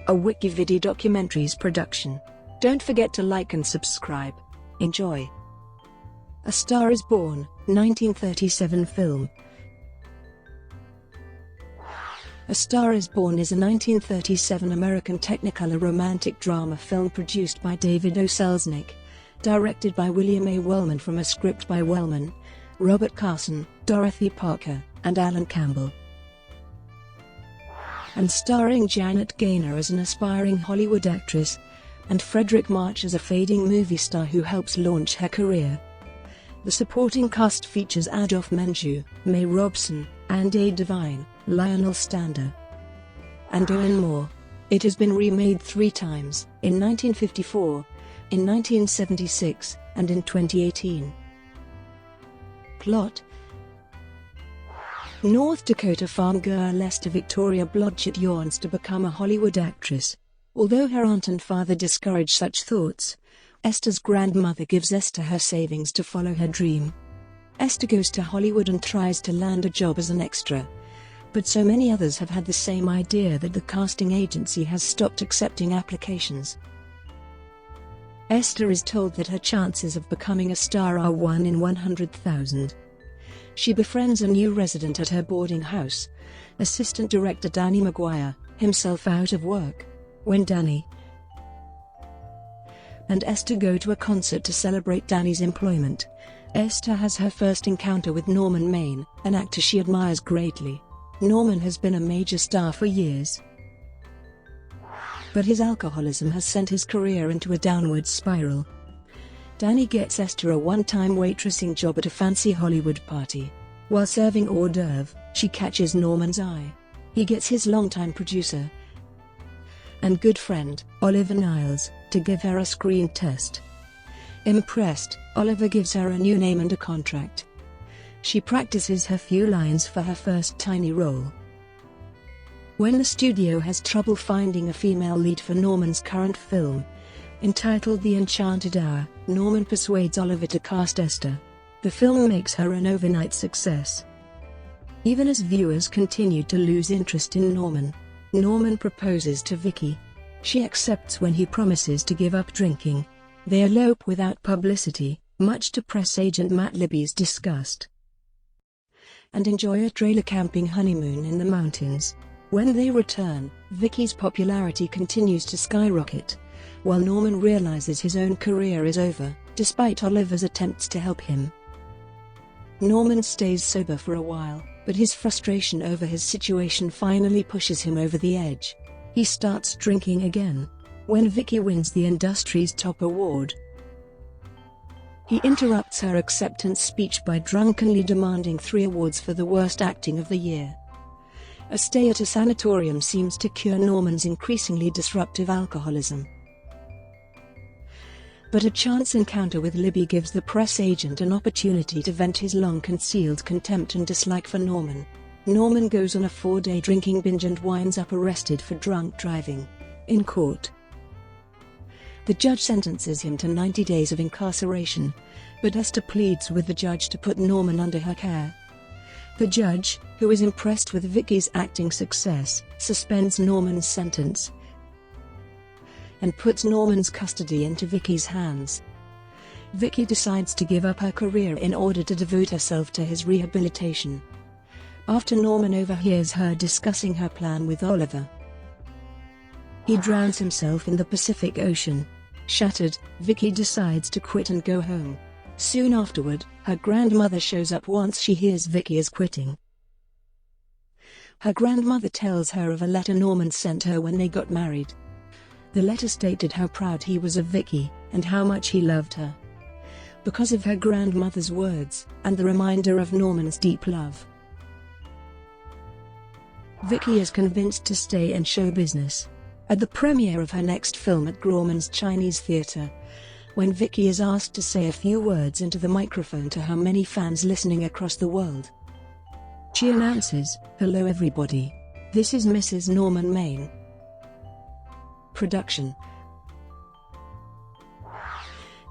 a WikiVidi documentaries production. Don't forget to like and subscribe. Enjoy. A Star is Born, 1937 film. A Star is Born is a 1937 American Technicolor romantic drama film produced by David O. Selznick, directed by William A. Wellman from a script by Wellman, Robert Carson, Dorothy Parker, and Alan Campbell, and starring Janet Gaynor as an aspiring Hollywood actress, and Fredric March as a fading movie star who helps launch her career. The supporting cast features Adolphe Menjou, Robson, and Devine, Lionel Stander, and Owen Moore. It has been remade 3 times, in 1954, in 1976, and in 2018. Plot: North Dakota farm girl Esther Victoria Blodgett yearns to become a Hollywood actress. Although her aunt and father discourage such thoughts, Esther's grandmother gives Esther her savings to follow her dream. Esther goes to Hollywood and tries to land a job as an extra, but so many others have had the same idea that the casting agency has stopped accepting applications. Esther is told that her chances of becoming a star are 1 in 100,000. She befriends a new resident at her boarding house, assistant director Danny McGuire, himself out of work. When Danny and Esther go to a concert to celebrate Danny's employment, Esther has her first encounter with Norman Maine, an actor she admires greatly. Norman has been a major star for years, but his alcoholism has sent his career into a downward spiral. Danny gets Esther a one-time waitressing job at a fancy Hollywood party. While serving hors d'oeuvre, she catches Norman's eye. He gets his longtime producer and good friend, Oliver Niles, to give her a screen test. Impressed, Oliver gives her a new name and a contract. She practices her few lines for her first tiny role. When the studio has trouble finding a female lead for Norman's current film, entitled The Enchanted Hour, Norman persuades Oliver to cast Esther. The film makes her an overnight success. Even as viewers continue to lose interest in Norman, Norman proposes to Vicky. She accepts when he promises to give up drinking. They elope without publicity, much to press agent Matt Libby's disgust, and enjoy a trailer camping honeymoon in the mountains. When they return, Vicky's popularity continues to skyrocket, while Norman realizes his own career is over, despite Oliver's attempts to help him. Norman stays sober for a while, but his frustration over his situation finally pushes him over the edge. He starts drinking again. When Vicky wins the industry's top award, he interrupts her acceptance speech by drunkenly demanding 3 awards for the worst acting of the year. A stay at a sanatorium seems to cure Norman's increasingly disruptive alcoholism, but a chance encounter with Libby gives the press agent an opportunity to vent his long-concealed contempt and dislike for Norman. Norman goes on a 4-day drinking binge and winds up arrested for drunk driving. In court, the judge sentences him to 90 days of incarceration, but Esther pleads with the judge to put Norman under her care. The judge, who is impressed with Vicky's acting success, suspends Norman's sentence and puts Norman's custody into Vicky's hands. Vicky decides to give up her career in order to devote herself to his rehabilitation. After Norman overhears her discussing her plan with Oliver, he drowns himself in the Pacific Ocean. Shattered, Vicky decides to quit and go home. Soon afterward, her grandmother shows up once she hears Vicky is quitting. Her grandmother tells her of a letter Norman sent her when they got married. The letter stated how proud he was of Vicky, and how much he loved her. Because of her grandmother's words, and the reminder of Norman's deep love, Vicky is convinced to stay in show business. At the premiere of her next film at Grauman's Chinese Theatre, when Vicky is asked to say a few words into the microphone to her many fans listening across the world, she announces, "Hello everybody. This is Mrs. Norman Maine." Production.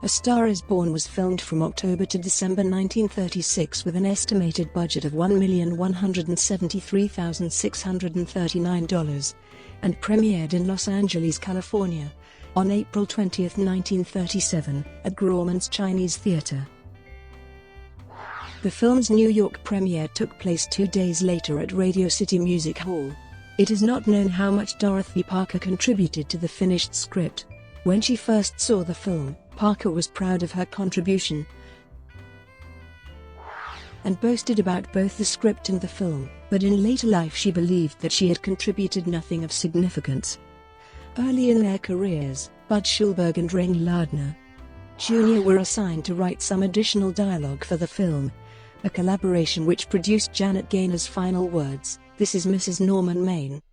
A Star is Born was filmed from October to December 1936 with an estimated budget of $1,173,639 and premiered in Los Angeles, California, on April 20, 1937, at Grauman's Chinese Theater. The film's New York premiere took place 2 days later at Radio City Music Hall. It is not known how much Dorothy Parker contributed to the finished script. When she first saw the film, Parker was proud of her contribution and boasted about both the script and the film, but in later life she believed that she had contributed nothing of significance. Early in their careers, Bud Schulberg and Rain Lardner Jr. were assigned to write some additional dialogue for the film, a collaboration which produced Janet Gaynor's final words, "This is Mrs. Norman Maine."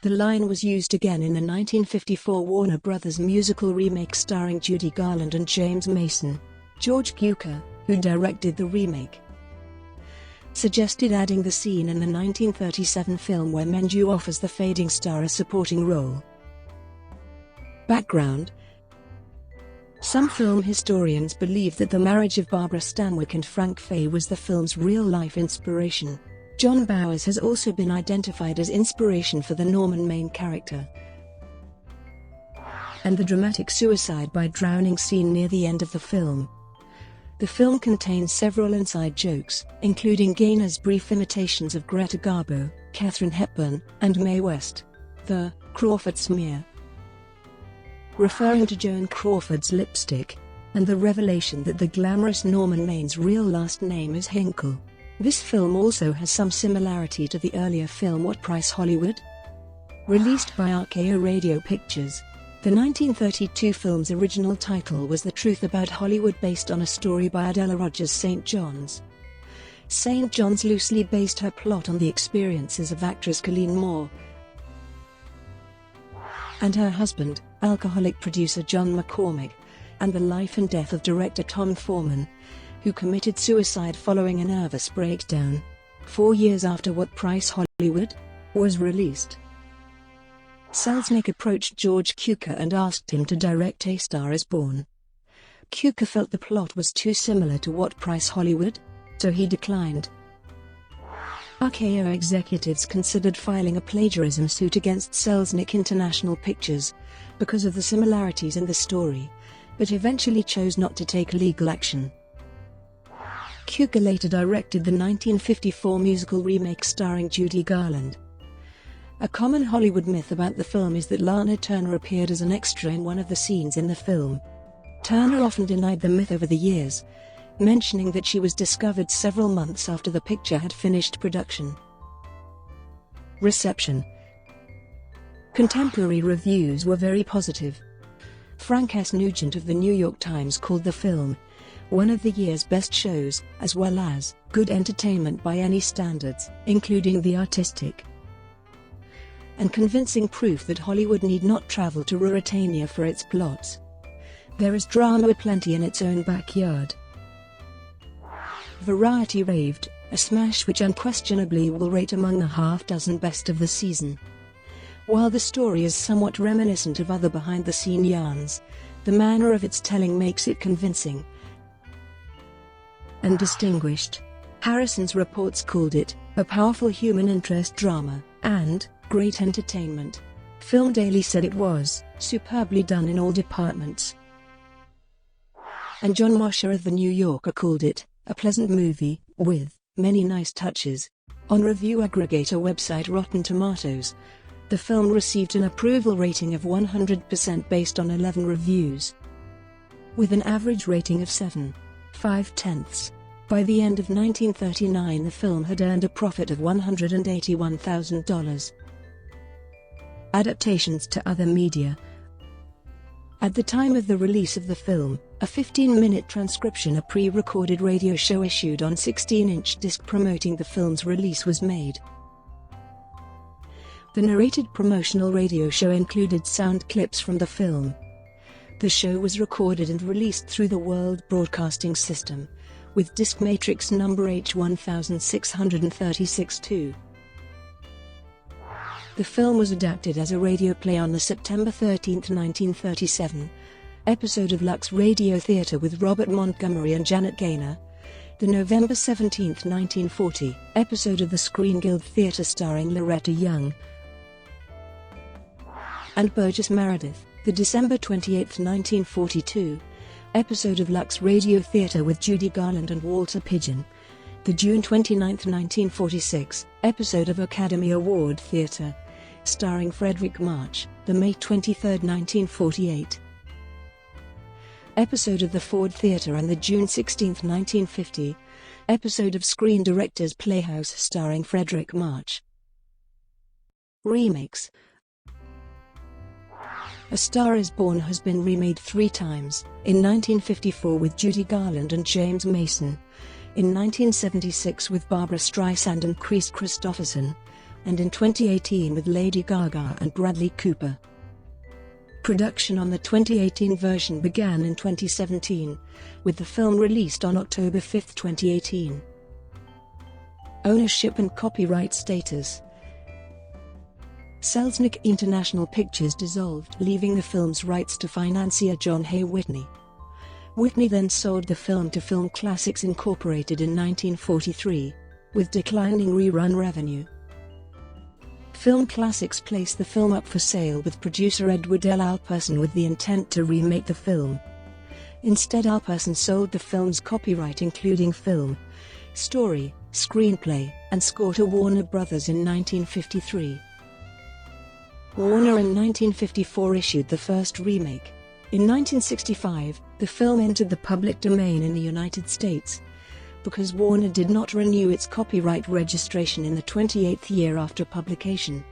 The line was used again in the 1954 Warner Brothers musical remake starring Judy Garland and James Mason. George Cukor, who directed the remake, suggested adding the scene in the 1937 film where Menjou offers the fading star a supporting role. Background: some film historians believe that the marriage of Barbara Stanwyck and Frank Fay was the film's real-life inspiration. John Bowers has also been identified as inspiration for the Norman Maine character and the dramatic suicide by drowning scene near the end of the film. The film contains several inside jokes, including Gaynor's brief imitations of Greta Garbo, Katharine Hepburn, and Mae West. The Crawford smear, referring to Joan Crawford's lipstick, and the revelation that the glamorous Norman Maine's real last name is Hinkle. This film also has some similarity to the earlier film What Price Hollywood? Released by RKO Radio Pictures. The 1932 film's original title was The Truth About Hollywood, based on a story by Adela Rogers St. John's. St. John's loosely based her plot on the experiences of actress Colleen Moore and her husband, alcoholic producer John McCormick, and the life and death of director Tom Foreman, who committed suicide following a nervous breakdown. 4 years after What Price Hollywood was released, Selznick approached George Cukor and asked him to direct A Star is Born. Cukor felt the plot was too similar to What Price Hollywood, so he declined. RKO executives considered filing a plagiarism suit against Selznick International Pictures because of the similarities in the story, but eventually chose not to take legal action. Cukor later directed the 1954 musical remake starring Judy Garland. A common Hollywood myth about the film is that Lana Turner appeared as an extra in one of the scenes in the film. Turner often denied the myth over the years, mentioning that she was discovered several months after the picture had finished production. Reception: contemporary reviews were very positive. Frank S. Nugent of the New York Times called the film one of the year's best shows, as well as good entertainment by any standards, including the artistic and convincing proof that Hollywood need not travel to Ruritania for its plots. There is drama aplenty in its own backyard. Variety raved, a smash which unquestionably will rate among the half-dozen best of the season. While the story is somewhat reminiscent of other behind-the-scene yarns, the manner of its telling makes it convincing and distinguished. Harrison's reports called it a powerful human interest drama and great entertainment. Film Daily said it was superbly done in all departments. And John Mosher of The New Yorker called it a pleasant movie with many nice touches. On review aggregator website Rotten Tomatoes, the film received an approval rating of 100% based on 11 reviews, with an average rating of 7.5. By the end of 1939, the film had earned a profit of $181,000. Adaptations to other media. At the time of the release of the film, a 15-minute transcription, a pre-recorded radio show issued on 16-inch disc promoting the film's release, was made. The narrated promotional radio show included sound clips from the film. The show was recorded and released through the World Broadcasting System, with disc matrix number H1636-2. The film was adapted as a radio play on the September 13, 1937, episode of Lux Radio Theatre with Robert Montgomery and Janet Gaynor. The November 17, 1940, episode of the Screen Guild Theatre starring Loretta Young and Burgess Meredith. The December 28, 1942, episode of Lux Radio Theatre with Judy Garland and Walter Pidgeon. The June 29, 1946, episode of Academy Award Theatre, starring Fredric March. The May 23, 1948, episode of the Ford Theatre and the June 16, 1950, episode of Screen Directors Playhouse starring Fredric March. Remakes. A Star is Born has been remade 3 times, in 1954 with Judy Garland and James Mason, in 1976 with Barbra Streisand and Kris Kristofferson, and in 2018 with Lady Gaga and Bradley Cooper. Production on the 2018 version began in 2017, with the film released on October 5, 2018. Ownership and copyright status. Selznick International Pictures dissolved, leaving the film's rights to financier John Hay Whitney. Whitney then sold the film to Film Classics Incorporated in 1943, with declining rerun revenue. Film Classics placed the film up for sale with producer Edward L. Alperson with the intent to remake the film. Instead, Alperson sold the film's copyright including film, story, screenplay, and score to Warner Brothers in 1953. Warner in 1954 issued the first remake. In 1965, the film entered the public domain in the United States, because Warner did not renew its copyright registration in the 28th year after publication.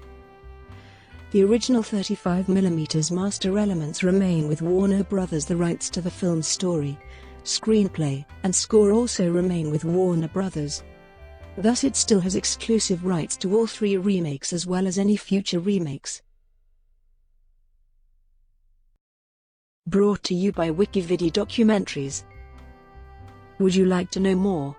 The original 35mm master elements remain with Warner Brothers. The rights to the film's story, screenplay, and score also remain with Warner Brothers. Thus it still has exclusive rights to all 3 remakes as well as any future remakes. Brought to you by WikiVidi Documentaries. Would you like to know more?